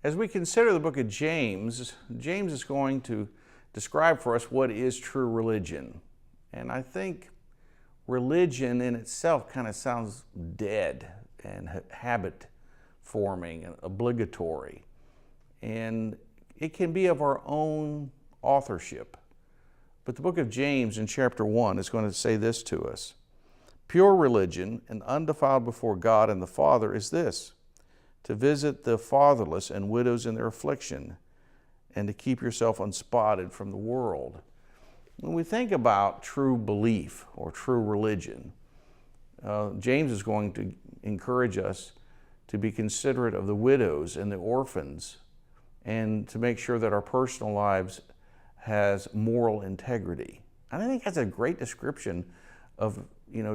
As we consider the book of James, James is going to describe for us what is true religion. And I think religion in itself kind of sounds dead and habit forming and obligatory. And it can be of our own authorship. But the book of James in chapter 1 is going to say this to us. Pure religion and undefiled before God and the Father is this: to visit the fatherless and widows in their affliction, and to keep yourself unspotted from the world. When we think about true belief or true religion, James is going to encourage us to be considerate of the widows and the orphans, and to make sure that our personal lives has moral integrity. And I think that's a great description of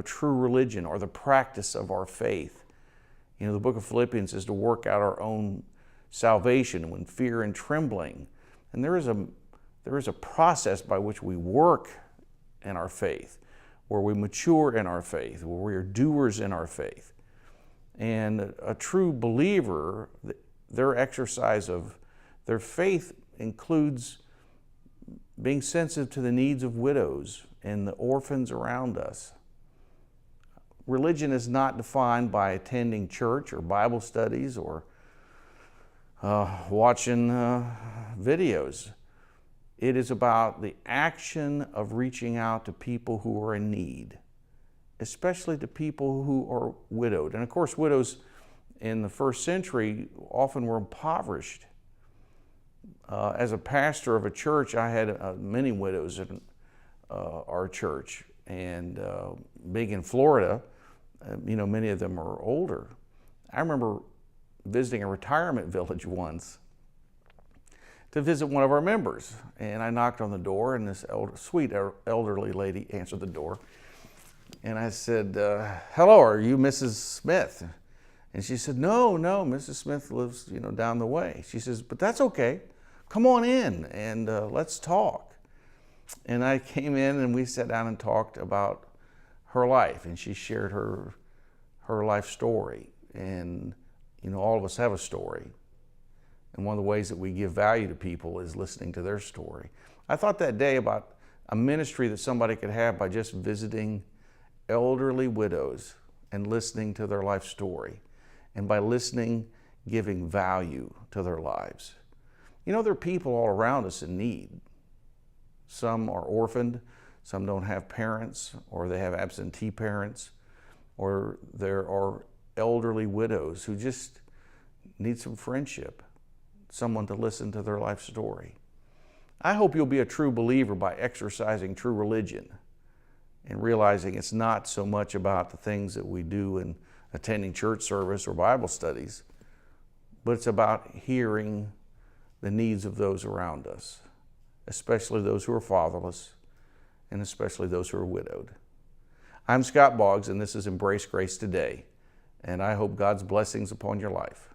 true religion, or the practice of our faith. The book of Philippians is to work out our own salvation with fear and trembling. And there is a process by which we work in our faith, where we mature in our faith, where we are doers in our faith. And a true believer, their exercise of their faith includes being sensitive to the needs of widows and the orphans around us. Religion is not defined by attending church or Bible studies or watching videos. It is about the action of reaching out to people who are in need, especially to people who are widowed. And of course, widows in the first century often were impoverished. As a pastor of a church, I had many widows in our church. And being in Florida, many of them are older. I remember visiting a retirement village once to visit one of our members. And I knocked on the door, and this sweet elderly lady answered the door. And I said, hello, are you Mrs. Smith? And she said, no, Mrs. Smith lives down the way. She says, but that's okay. Come on in and let's talk. And I came in and we sat down and talked about her life, and she shared her life story. And all of us have a story, and one of the ways that we give value to people is listening to their story. I thought that day about a ministry that somebody could have by just visiting elderly widows and listening to their life story, and by listening, giving value to their lives. There are people all around us in need. Some are orphaned, some don't have parents, or they have absentee parents, or there are elderly widows who just need some friendship, someone to listen to their life story. I hope you'll be a true believer by exercising true religion and realizing it's not so much about the things that we do in attending church service or Bible studies, but it's about hearing the needs of those around us, especially those who are fatherless, and especially those who are widowed. I'm Scott Boggs, and this is Embrace Grace Today, and I hope God's blessings upon your life.